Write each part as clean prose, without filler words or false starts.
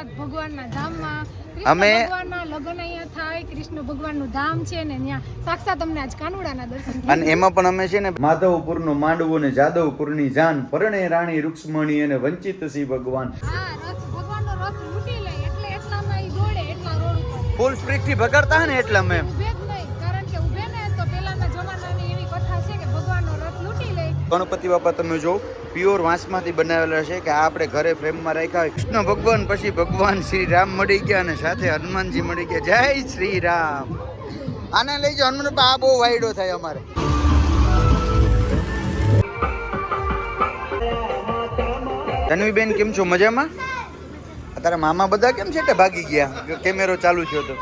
સોમનાથ ભગવાનના ધામમાં અમે ભગવાનના લગ્ન અહીંયા થાય. કૃષ્ણ ભગવાનનું ધામ છે ને ત્યાં સાક્ષાત અમને આજ કાનુડાના દર્શન અને એમાં પણ અમે છે ને માધવપુરનો માંડવો ને જાદવપુરની જાન પરણે રાણી રૂક્ષ્મણી અને વંચિત સી ભગવાન ભગવાનનો રથ લૂંટી લે એટલે એટલામાં ઈ દોડે એટલા રોડ ઉપર ફૂલ સ્પીડ થી ભગાડતા ને એટલે અમે ઊભે જ નહીં, કારણ કે ઊભે ને તો પેલાના જમાનાની એવી કથા છે કે ભગવાનનો રથ લૂંટી લે. ગણપતિ બાપા તમે જો પ્યોર વાંસમાંથી બનાવેલા છે કે આપણે ઘરે ફ્રેમમાં રાખ્યા હોય. કૃષ્ણ ભગવાન પછી ભગવાન શ્રી રામ મળી ગયા અને સાથે હનુમાનજી મળી ગયા. જય શ્રી રામ. આને લઈ જાઓ હનુમાન બાપા, આ બહુ વાયડો થાય અમારે. તન્વીબેન કેમ છો? મજામાં? તારા મામા બધા કેમ છે કે ભાગી ગયા? કેમેરો ચાલુ થયો તો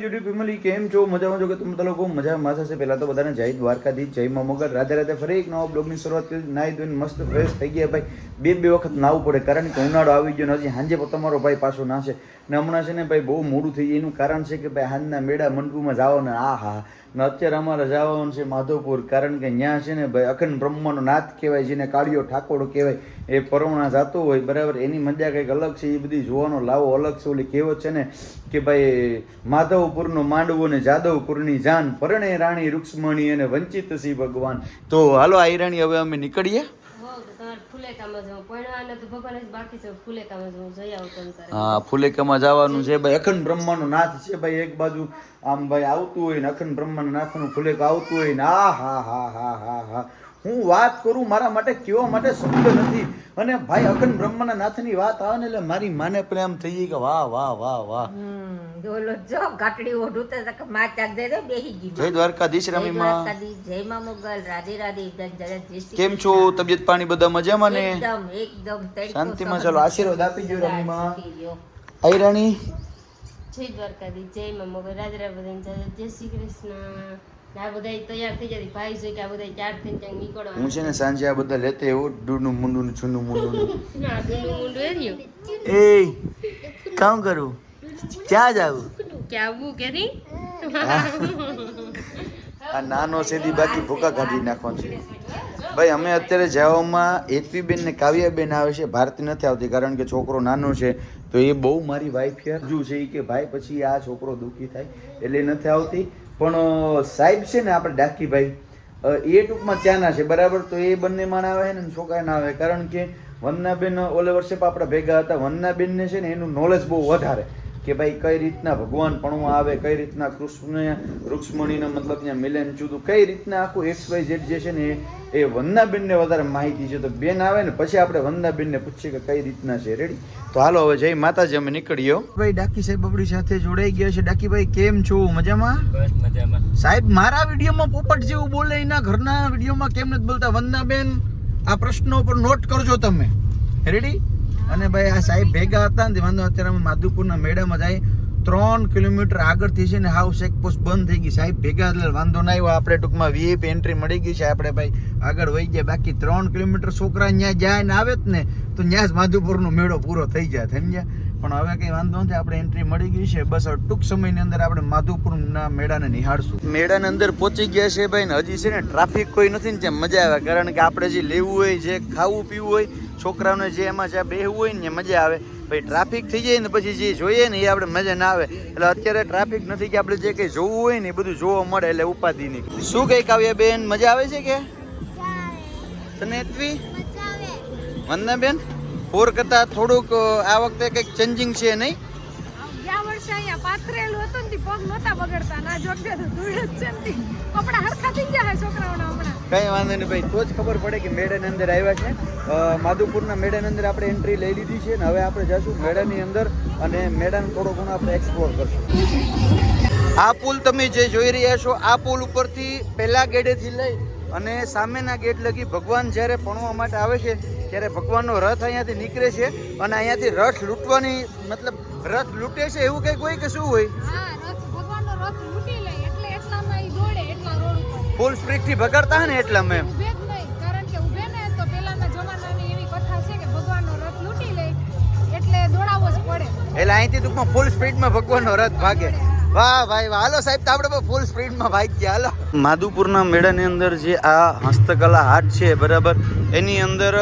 યુટ્યુબ ફેમિલી કેમ છો? મજામાં છો કે તમે લોકો મજામાં હશે? પહેલા તો બધાને જય દ્વારકાધીશ, જય મા મોગલ, રાધે રાધે. ફરી એક નવા બ્લોગની શરૂઆત કરી. નાહી ધોઈને મસ્ત ફ્રેશ થઈ ગયા ભાઈ. બે વખત નાવું પડે કારણ કે ઉનાળો આવી ગયો ને હજી સાંજે તમારો ભાઈ પાછો નાશે ને હમણાં છે ને ભાઈ બહુ મોડું થઈ જાય. એનું કારણ છે કે ભાઈ હાંજના મેળા મંડપુમાં જાઓ ને આ હા ને અત્યારે અમારે જવાનું છે માધવપુર, કારણ કે ત્યાં છે ને ભાઈ અખંડ બ્રહ્માનો નાથ કહેવાય, જેને કાળિયો ઠાકોર કહેવાય, એ પરવણા જાતો હોય બરાબર. એની મજા કંઈક અલગ છે, એ બધી જોવાનો લાવો અલગ છે. ઓલી કહેવત છે ને કે ભાઈ માધવપુરનો માંડવો ને જાદવપુરની જાન પરણે રાણી રૂક્ષ્મણી અને વંચિત સી ભગવાન. તો હાલો આયરાણી હવે અમે નીકળીએ. હા, ફુલેકામાં જવાનું છે ભાઈ. અખંડ બ્રહ્માનો નાથ છે ભાઈ. એક બાજુ આમ ભાઈ આવતું હોય ને અખંડ બ્રહ્માના નાથનું ફુલેક આવતું હોય ને આ હા હા હા હા હા હું વાત કરું, મારા માટે કહેવા માટે શબ્દ નથી. અને ભાઈ અખંડ બ્રહ્માના નાથની વાત આવે ને એટલે મારી માને પણ આમ થઈ ગઈ કે વાહ વાહ વાહ વાહ. જય દ્વારકાધીશ રમીમાં. જય મા મોગલ, રાધે રાધે. કેમ છો? તબિયત પાણી બધા મજામાં ને? એકદમ શાંતિમાં. ચાલો આશીર્વાદ આપી દો રમીમાં. આયરાણી જય દ્વારકાધીશ, જય મા મોગલ, રાધે રાધે, જય શ્રી કૃષ્ણ. આ બધા તૈયાર થઈ જતી ભાઈ છે કે આ બધા ચાર થઈને ત્યાં નીકળવા. હું છે ને સાંજે આ બધા લેતે એવું ડૂનું મુંડું ને છૂનું મુંડું. ના ડુનું મુંડું એર્યું. એ કામ કરું ક્યાં જાવું કે આવું કે નહીં. આ નાનો સેદી બાકી ભૂકા કાઢી નાખવાનું છે ભાઈ. અમે અત્યારે જવામાં હેતવીબેન ને કાવ્યાબેન આવે છે, ભારતી નથી આવતી કારણ કે છોકરો નાનો છે. તો એ બહુ મારી વાઈફ હજુ છે કે ભાઈ પછી આ છોકરો દુઃખી થાય એટલે નથી આવતી. પણ સાહેબ છે ને આપણે ડાકીભાઈ એ ટૂંકમાં ત્યાંના છે બરાબર. તો એ બંને માણ આવે ને છોકરા ના આવે, કારણ કે વંદનાબેન ઓલે વર્ષે આપણે ભેગા હતા. વંદનાબેનને છે ને એનું નોલેજ બહુ વધારે કે ભાઈ કઈ રીતના ભગવાન પણવા આવે, કઈ રીતના કૃષ્ણ રૂક્ષ્મણીનો મતલબ ત્યાં મિલન ચૂતું, કઈ રીતના આખું XYZ જે છે ને એ વંદનાબેનને વધારે માહિતી છે. તો બેન આવે ને પછી આપણે વંદનાબેનને પૂછીએ કે કઈ રીતના છે. રેડી? તો હાલો હવે જય માતાજી, અમે નીકળ્યો. ભાઈ ડાકી સાહેબ આપણી સાથે જોડાઈ ગયા છે. ડાકીભાઈ કેમ છો? મજામાં? બસ મજામાં. સાહેબ મારા વિડીયોમાં પોપટ જેવું બોલે, એના ઘરના વિડીયોમાં કેમ નથી બોલતા? વંદનાબેન આ પ્રશ્નો પર નોટ કરજો તમે. રેડી? અને ભાઈ આ સાહેબ ભેગા હતા ને વાંધો. અત્યારે અમે માધુપુરના મેળામાં જાય 3 કિલોમીટર આગળથી છે ને હાવ ચેકપોસ્ટ બંધ થઈ ગઈ. સાહેબ ભેગા એટલે વાંધો ના આવ્યો. આપણે ટૂંકમાં VIP એન્ટ્રી મળી ગઈ છે. આપણે ભાઈ આગળ વહી ગયા. બાકી 3 કિલોમીટર છોકરા ત્યાં જાય ને આવે જ ને તો ત્યાં જ માધુપુરનો મેળો પૂરો થઈ જાય, સમજ્યા? પણ હવે કંઈ વાંધો નથી, આપણે એન્ટ્રી મળી ગઈ છે. બસ ટૂંક સમયની અંદર આપણે માધુપુરના મેળાને નિહાળશું. મેળાની અંદર પહોંચી ગયા છે ભાઈ ને હજી છે ને ટ્રાફિક કોઈ નથી ને ત્યાં મજા આવે, કારણ કે આપણે જે લેવું હોય, જે ખાવું પીવું હોય, છોકરાઓને જે એમાં જ્યાં બેહવું હોય ને મજા આવે. ભાઈ ટ્રાફિક થઈ જાય ને પછી જે જોઈએ ને એ આપણે મજા ના આવે. એટલે અત્યારે ટ્રાફિક નથી કે આપણે જે કંઈ જોવું હોય ને એ બધું જોવા મળે, એટલે ઉપાધિ નહીં. શું કંઈ કાવ્યા બેન મજા આવે છે કે તને? વંદનાબેન પોર કરતા થોડુંક આ વખતે કંઈક ચેન્જિંગ છે નહીં? ગયા વર્ષે અહીંયા પાથરેલું હતું ને પગ નહોતા બગડતા, ના જોડે તો ધૂળ જ છે ને કપડા હરખા થઈ ગયા છોકરાઓના હમણાં. કઈ વાંધો નહીં ભાઈ, તો જ ખબર પડે કે મેળાની અંદર આવ્યા છે. માધુપુરના મેળાની અંદર આપણે એન્ટ્રી લઈ લીધી છે ને હવે આપણે જઈશું મેળાની અંદર અને મેળાને થોડો ઘણો આપણે એક્સપ્લોર કરશું. આ પુલ તમે જે જોઈ રહ્યા છો, આ પુલ ઉપરથી પહેલા ગેટેથી લઈ અને સામેના ગેટ લગી ભગવાન જ્યારે પણવા માટે આવે છે ત્યારે ભગવાનનો રથ અહીંયાથી નીકળે છે અને અહીંયાથી રથ લૂંટવાની મતલબ રથ લૂંટે છે એવું કંઈક હોય કે શું હોય? ભગવાનનો રથ લૂંટી લે એટલે એટલામાં ઈ દોડે એટલા રોડ ઉપર ફૂલ સ્પીડ થી ભગાડતા ને એટલા મેં ઊભે જ નહીં, કારણ કે ઊભે ને તો પેલાના જમાનાની એવી કથા છે કે ભગવાનનો રથ લૂંટી લે એટલે દોડાવવો જ પડે. એટલે અહીંથી ટૂંકમાં ફૂલ સ્પીડમાં ભગવાનનો રથ ભાગે. વાહ ભાઈ વાહ. હાલો સાહેબ, તો આપણે ફૂલ સ્પીડમાં ભાગી ગયા. હાલો. માધુપુરના મેળાની અંદર જે આ હસ્તકલા હાટ છે બરાબર, એની અંદર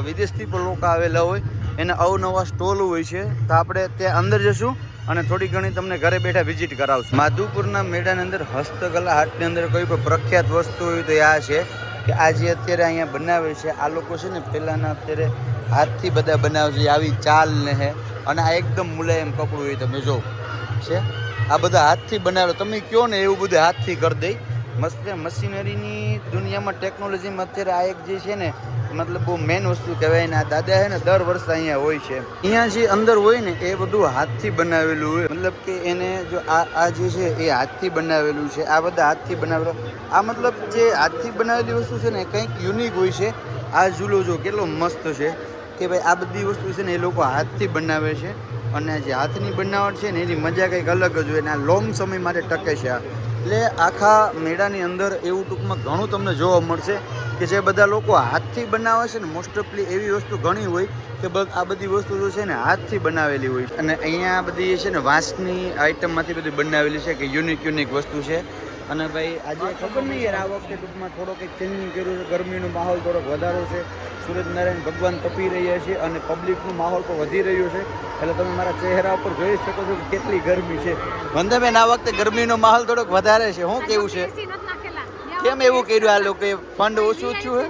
વિદેશથી પણ લોકો આવેલા હોય, એના અવનવા સ્ટોલ હોય છે. તો આપણે ત્યાં અંદર જશું અને થોડી ઘણી તમને ઘરે બેઠા વિઝિટ કરાવશું. માધુપુરના મેળાની અંદર હસ્તકલા હાટની અંદર કોઈ પણ પ્રખ્યાત વસ્તુ હોય તો આ છે કે આ જે અત્યારે અહીંયા બનાવે છે આ લોકો છે ને પહેલાંના અત્યારે હાથથી બધા બનાવે છે. આવી ચાલ ને હે, અને આ એકદમ મુલાયમ કપડું હોય તમે જો છે. આ બધા હાથથી બનાવેલો, તમે કહો ને એવું બધું હાથથી કરી દઈ. મસ્ત મશીનરીની દુનિયામાં ટેકનોલોજીમાં અત્યારે આ એક જે છે ને મતલબ બહુ મેઇન વસ્તુ કહેવાય ને. આ દાદા છે ને દર વર્ષે અહીંયા હોય છે. અહીંયા જે અંદર હોય ને એ બધું હાથથી બનાવેલું હોય, મતલબ કે એને જો આ જે છે એ હાથથી બનાવેલું છે. આ બધા હાથથી બનાવેલો, આ મતલબ જે હાથથી બનાવેલી વસ્તુ છે ને કંઈક યુનિક હોય છે. આ ઝૂલો જો કેટલો મસ્ત છે કે ભાઈ આ બધી વસ્તુ છે ને એ લોકો હાથથી બનાવે છે. અને જે હાથની બનાવટ છે ને એની મજા કંઈક અલગ જ હોય ને આ લોંગ સમય માટે ટકે છે. એટલે આખા મેળાની અંદર એવું ટૂંકમાં ઘણું તમને જોવા મળશે કે જે બધા લોકો હાથથી બનાવે છે ને મોસ્ટ ઓફલી એવી વસ્તુ ઘણી હોય કે આ બધી વસ્તુ જો છે ને હાથથી બનાવેલી હોય. અને અહીંયા બધી છે ને વાંસની આઈટમમાંથી બધી બનાવેલી છે કે યુનિક વસ્તુ છે. અને ભાઈ આજે ખબર નહીં યાર આ વખતે ટૂંકમાં થોડો કંઈક ચેન્જિંગ કર્યું છે. ગરમીનો માહોલ થોડોક વધારો છે. સૂર્યનારાયણ ભગવાન તપી રહ્યા છે અને પબ્લિકનો માહોલ પણ વધી રહ્યો છે. એટલે તમે મારા ચહેરા ઉપર જોઈ શકો છો કે કેટલી ગરમી છે. વંદાબેન આ વખતે ગરમીનો માહોલ થોડોક વધારે છે. શું કેવું છે? કેમ એવું કર્યું આ લોકોએ? ફંડ ઓછું થયું હે?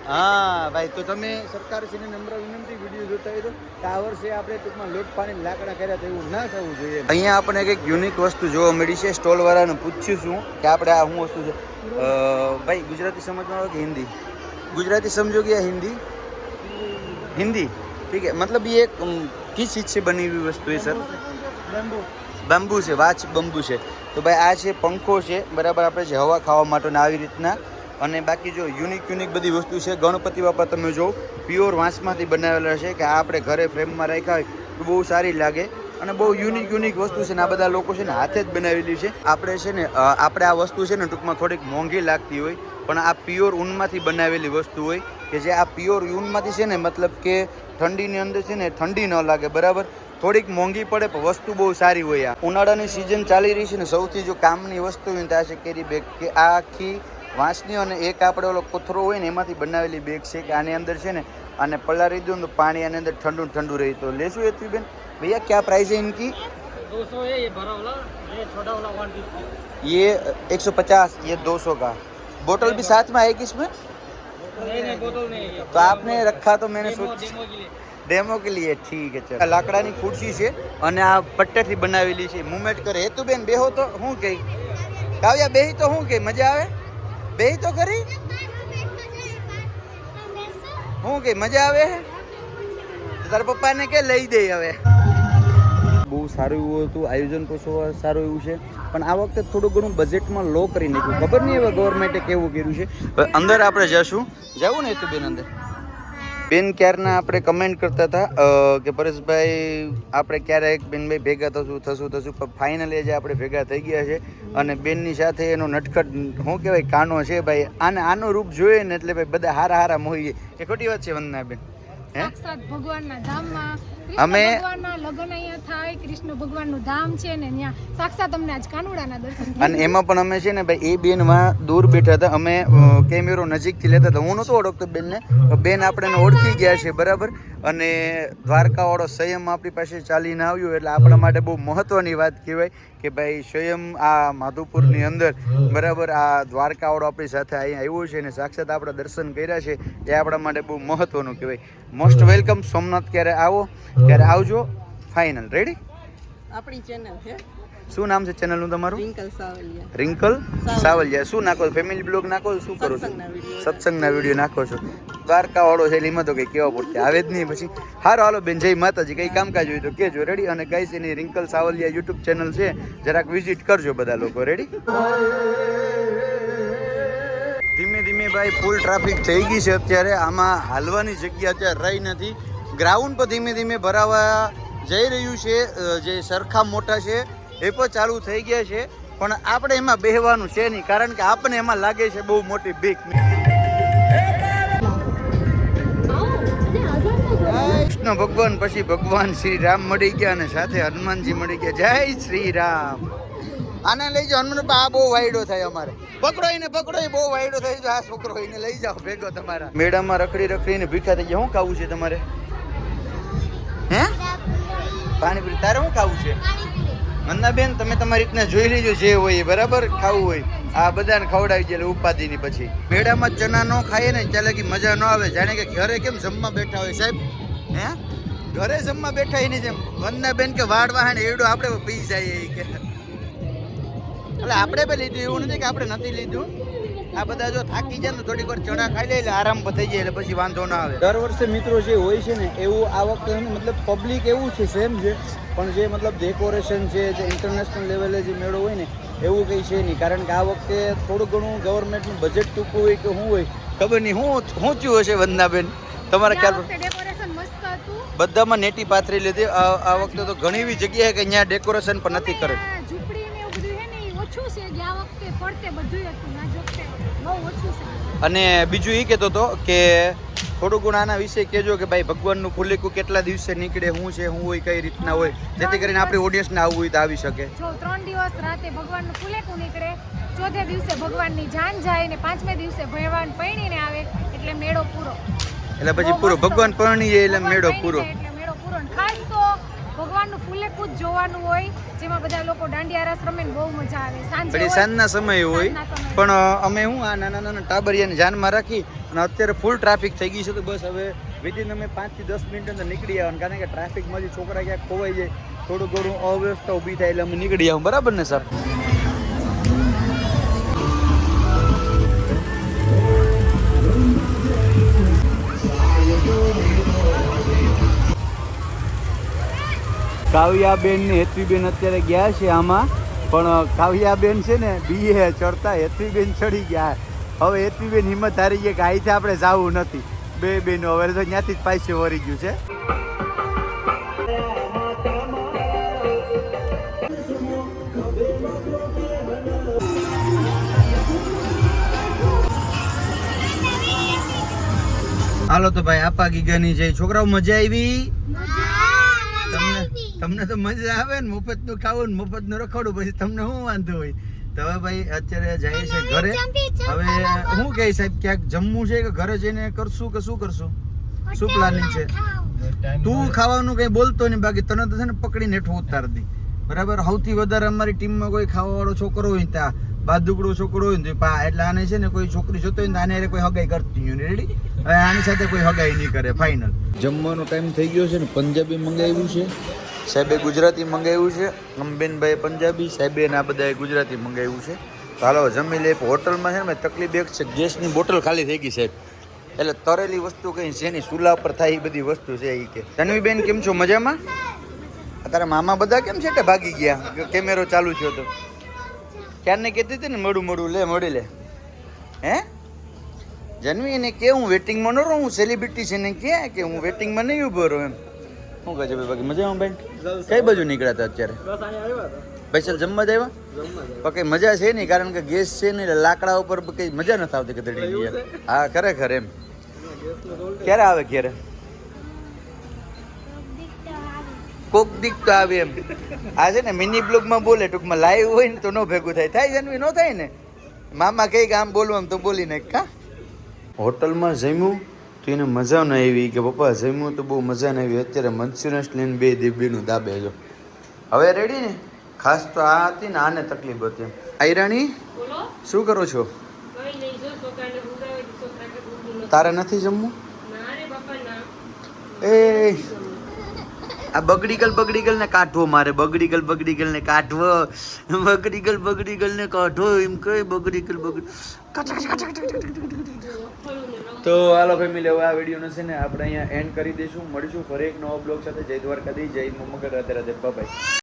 હા ભાઈ, તો તમે સરકારશ્રીને નમ્ર વિનંતી, વિડીયો જોતા હોય તો આ વર્ષે આપણે ટૂંકમાં લોટ પાણી લાકડા કર્યા તો એવું ના થવું જોઈએ. અહીંયા આપણે કંઈક યુનિક વસ્તુ જોવા મળી છે. સ્ટોલવાળાને પૂછ્યું છું કે આપણે આ શું વસ્તુ છે. ભાઈ ગુજરાતી સમજમાં આવે કે હિન્દી? ગુજરાતી સમજો કે હિન્દી? હિન્દી ઠીક है. मतलब ये किस चीज से बनी हुई वस्तु है सर? બાંબુ છે, વાચ બંબુ છે. તો ભાઈ આ છે પંખો છે બરાબર, આપણે જે હવા ખાવા માટે આવી રીતના. અને બાકી જો યુનિક બધી વસ્તુ છે. ગણપતિ બાપા તમે જો પ્યોર વાંસમાંથી બનાવેલા છે કે આ આપણે ઘરે ફ્રેમમાં રાખ્યા હોય તો બહુ સારી લાગે. અને બહુ યુનિક વસ્તુ છે ને આ બધા લોકો છે ને હાથે જ બનાવેલી છે. આપણે છે ને આપણે આ વસ્તુ છે ને ટૂંકમાં થોડીક મોંઘી લાગતી હોય, પણ આ પ્યોર ઊનમાંથી બનાવેલી વસ્તુ હોય કે જે આ પ્યોર ઊનમાંથી છે ને મતલબ કે ઠંડીની અંદર છે ને ઠંડી ન લાગે બરાબર. થોડીક મોંઘી પડે પણ વસ્તુ બહુ સારી હોય. આ ઉનાળાની સિઝન ચાલી રહી છે ને સૌથી જો કામની વસ્તુ હોય તો આ છે કેરી બેગ, કે આ આખી વાંસની અને એક આપણે ઓલો કોથરો હોય ને એમાંથી બનાવેલી બેગ છે કે આની અંદર છે ને આને પલાળી દો તો પાણી આની અંદર ઠંડુ રહી. તો લેશું એ બેન? भैया क्या प्राइस है इनकी? 200 है ये बड़ा वाला, ये छोटा वाला 150. ये 150, ये 200 का. बोतल भी साथ में है कि इसमें? नहीं बोतल नहीं है. तो आपने रखा तो मैंने सोचा डेमो के लिए. ડેમો કે લીએ. ઠીક છે. ચલો. લાકડાની ખુરશી છે અને આ પટ્ટેથી બનાવેલી છે. મુમેન્ટ કરે. હેતુબેન બેહો તો શું કહે? કાવ્યા બેહી તો શું કહે? મજા આવે? બેહી તો ખરી? શું કહે? મજા આવે? તારા પપ્પાને કે લઈ દે હવે. બહુ સારું એવું હતું આયોજન, પણ સારું એવું છે. પણ આ વખતે થોડું ઘણું બજેટમાં લો કરી નાખ્યું. ખબર નહીં હવે ગવર્મેન્ટે કેવું કર્યું છે. અંદર આપણે જશું. જવું ને હેતુબેન અંદર? બેન ક્યારના આપણે કમેન્ટ કરતા હતા કે પરેશભાઈ આપણે ક્યારેક બેનભાઈ ભેગા થશું પણ ફાઇનલી આજે આપણે ભેગા થઈ ગયા છે. અને બેનની સાથે એનો નટખટ શું કહેવાય કાનો છે ભાઈ. આનું રૂપ જોઈએ ને એટલે ભાઈ બધા હારા મોહી જાય. એ ખોટી વાત છે વંદનાબેન? સાક્ષાત ભગવાનના ધામમાં અમે ભગવાનના લગ્ન અહીંયા થાય. કૃષ્ણ ભગવાનનું ધામ છે ને ત્યાં સાક્ષાત અમને આજ કાનુડાના દર્શન. અને એમાં પણ અમે છે ને ભાઈ એ બેનમાં દૂર બેઠા હતા. અમે કેમેરો નજીકથી લેતા હતા. હું નહોતો ઓળખતો બેનને, બેન આપણે ઓળખી ગયા છે બરાબર. અને દ્વારકાવાળો સંયમ આપણી પાસે ચાલીને આવ્યો એટલે આપણા માટે બહુ મહત્વની વાત કહેવાય કે ભાઈ સ્વયં આ માધુપુરની અંદર બરાબર આ દ્વારકાવાળો આપણી સાથે અહીંયા આવ્યો છે અને સાક્ષાત આપણા દર્શન કર્યા છે. એ આપણા માટે બહુ મહત્વનું કહેવાય. Most welcome. સોમનાથ ક્યારે આવો ત્યારે આવજો. Final ready? આપણી ચેનલ છે. શું નામ છે ચેનલનું તમારું? રિંકલ સાવલિયા. રિંકલ સાવલિયા. શું નાખો છો? ફેમિલી બ્લોગ નાખો છો? શું કરો છો? સત્સંગના વિડીયો નાખો છો? દ્વારકા વાળો છે એમાં તો કંઈ કેવા પડશે આવે જ નહીં. પછી હારો હાલો બેન, જય માતાજી. કંઈ કામકાજ હોય તો કહેજો. રેડી? અને ગાઈસ એની રિંકલ સાવલિયા યુટ્યુબ ચેનલ છે, જરાક વિઝિટ કરજો બધા લોકો. રેડી? ધીમે ભાઈ ફૂલ ટ્રાફિક થઈ ગઈ છે અત્યારે. આમાં હાલવાની જગ્યા અત્યારે રહી નથી. ગ્રાઉન્ડ પર ધીમે ભરાવા જઈ રહ્યું છે. જે સરખા મોટા છે એ પણ ચાલુ થઈ ગયા છે. પણ આપણે એમાં બેહવાનું છે નહીં, કારણ કે આપણને એમાં લાગે છે બહુ મોટી બીક. કૃષ્ણ કૃષ્ણ ભગવાન પછી ભગવાન શ્રી રામ મળી ગયા અને સાથે હનુમાનજી મળી ગયા. જય શ્રી રામ. આને લઈ જાઓ હનુમાન. આ બહુ વાયડો થાય અમારે. પકડો એને બહુ વાયડો થઈ જાય. આ છોકરો એને લઈ જાઓ ભેગો તમારા. મેળામાં રખડી રખડીને ભીખા થઈ ગયા. શું ખાવું છે તમારે? હે પાણીપુરી. તારે શું ખાવું છે? મંદાબેન તમે તમારી રીતના જોઈ લેજો જે હોય બરાબર ખાવું હોય. આ બધાને ખવડાવી જાય ઉપાધિની. પછી મેળામાં ચના ન ખાઈએ ને ત્યાં લગી મજા ન આવે. જાણે કે ઘરે કેમ જમવા બેઠા હોય સાહેબ. હે ઘરે જમવા બેઠા એની જેમ. વંદનાબેન કે વાડ વાહણ એવડું આપણે પી જાય કે એટલે આપણે પણ લીધું. એવું નથી કે આપણે નથી લીધું. આ બધા જો થાકી જાય ને થોડીક વાર ચણા ખાઈ લે એટલે આરામ થઈ જાય એટલે પછી વાંધો ના આવે. દર વર્ષે મિત્રો જે હોય છે ને એવું આ વખતે મતલબ પબ્લિક એવું છે સેમ છે પણ જે મતલબ ડેકોરેશન છે જે ઇન્ટરનેશનલ લેવલે જે મેળો હોય ને એવું કંઈ છે નહીં. કારણ કે આ વખતે થોડું ઘણું ગવર્મેન્ટનું બજેટ ટૂંકું હોય કે શું હોય ખબર નહીં. શું થયું હશે વંદનાબેન તમારા ખ્યાલ? ડેકોરેશન મસ્ત હતું. બધામાં નેટી પાથરી લીધી. આ વખતે તો ઘણી એવી જગ્યાએ કે અહીંયા ડેકોરેશન પણ નથી કરે. ઝૂંપડી ને એવું બધું હે ને ઈ ઓછું છે. ગયા વખતે ફરતે બધું હતું. ના જોકે બહુ ઓછું છે. અને બીજું એ કહેતો હતો કે થોડું ઘણું આના વિશે કહેજો કે ભાઈ ભગવાનનું ફુલેકું કેટલા દિવસે નીકળે, શું છે શું હોય, કઈ રીતના હોય, જેથી કરીને આપણી ઓડિયન્સને આવવું હોય તો આવી શકે. જો 3 દિવસ રાતે ભગવાનનું ફુલેકું નીકળે, 14 દિવસે ભગવાનની જાન જાય ને 5મે દિવસે ભગવાન પૈણીને આવે એટલે મેળો પૂરો. એટલે પછી પૂરો ભગવાન પરણી જાય એટલે મેળો પૂરો. એટલે મેળો પૂરો. ખાસ તો ભગવાનનું ફુલેકું જ જોવાનું હોય જેમાં બધા લોકો દાંડિયા રાસ રમે ને બહુ મજા આવે. પછી સાંજના સમયે હોય પણ અમે હું આ નાના નાના ટાબરિયાને ધ્યાનમાં રાખી અને અત્યારે ફૂલ ટ્રાફિક થઈ ગઈ છે તો બસ હવે વિધિન અમે 5 થી 10 મિનિટ અંદર નીકળી આવવાનું. કારણ કે ટ્રાફિકમાં જે છોકરા ક્યાંક ખોવાઈ જાય થોડું ઘણું અવ્યવસ્થા ઊભી થાય એટલે અમે નીકળી આવું. બરાબર ને સર? કાવ્યાબેન ને હેતવીબેન અત્યારે ગયા છે આમાં પણ કાવ્યાબેન છે ને બીએ ચડતા હેતવીબેન ચડી ગયા. હવે હેતવીબેન હિંમત હારી ગયા કે અહીંથી આપણે જવું નથી. બે બેનો હવે તો ત્યાંથી જ પાછું વળી ગયું છે. હાલો તો ભાઈ આપા ગીગાની જઈ. છોકરાઓ મજા આવી? તમને તો મજા આવે ને મફત નું ખાવું ને મફત નું રખડવું પછી તમને શું વાંધો હોય. તો હવે ભાઈ અત્યારે જાય છે ઘરે. હવે શું કહે સાહેબ ક્યાંક જમવું છે કે ઘરે જઈને કરશું કે શું કરશું? શું પ્લાનિંગ છે? તું ખાવાનું કઈ બોલતો નહીં બાકી તને તો છે ને પકડીને હેઠું ઉતાર દી. બરાબર? સૌથી વધારે અમારી ટીમમાં કોઈ ખાવા વાળો છોકરો હોય ને ત્યાં બાદુકડો છોકરો હોય ને એટલે આને છે ને કોઈ છોકરી જોતો હોય ને આને કોઈ હગાઈ કરતી હોય. રેડી? હવે આની સાથે કોઈ હગાઈ નહીં કરે. ફાઇનલ જમવાનો ટાઈમ થઈ ગયો છે ને. પંજાબી મંગાવ્યું છે સાહેબે, ગુજરાતી મંગાવ્યું છે. અંબેનભાઈ પંજાબી, સાહેબે આ બધાએ ગુજરાતી મંગાવ્યું છે. તો હાલો જમી લે. હોટલમાં છે ને તકલીફ એક છે, ગેસની બોટલ ખાલી થઈ ગઈ સાહેબ. એટલે તરેલી વસ્તુ કઈ છે નહીં, ચૂલા પર થાય એ બધી વસ્તુ છે. એ કે તન્વીબેન કેમ છો? મજામાં? તારા મામા બધા કેમ છે કે ભાગી ગયા? કેમેરો ચાલુ છે તો ક્યારને કહેતી હતી ને મળું લે મળી લે. હે જન્વી એને કે હું વેટિંગમાં ન રહું, હું સેલિબ્રિટી છે ને કે હું વેટિંગમાં નહીં ઊભો રહું એમ. શું કહે છે ભાઈ? બાકી મજામાં ભાઈ? કઈ બાજુ નીકળ્યા હતા અત્યારે? ભાઈ ચાલ જમવા જ આવ્યા? કઈ મજા છે નહીં કારણ કે ગેસ છે ને લાકડા ઉપર કઈ મજા નથી આવતી કે તળી ગયા. હા ખરેખર એમ. ક્યારે આવે? ક્યારે કોક દીક તો આવે એમ. આ છે ને મિની બ્લોગમાં બોલે, ટૂંકમાં લાઈવ હોય ને તો ન ભેગું થાય. જન્મી ન થાય ને મામા કઈ કે આમ બોલવું તો બોલી નાખ. કા હોટલમાં જમ્યું તો એને મજા ન આવી કે પપ્પા જમ્યું તો બહુ મજા ન આવી. અત્યારે મંચુરિયન્સ લઈને બે દીબીનું દાબે જો. હવે રેડી ને? ખાસ તો આ હતી ને આને તકલીફ હતી. આયરાણી શું કરો છો? તારે નથી જમવું? એ આ બગડીગલ ને કાઢવો મારે. બગડીગલ ને કાઢવો. બગડીગલ ને કાઢવો એમ કઈ બગડીગલ. તો હાલો ફેમિલી હવે આ વિડીયોને છે ને આપણે અહીંયા એન્ડ કરી દઈશું. મળીશું ફરી એક નવો બ્લોગ સાથે. જય દ્વારકાધીશ, જય મમ્મગર, રાધે રાધે, બાય.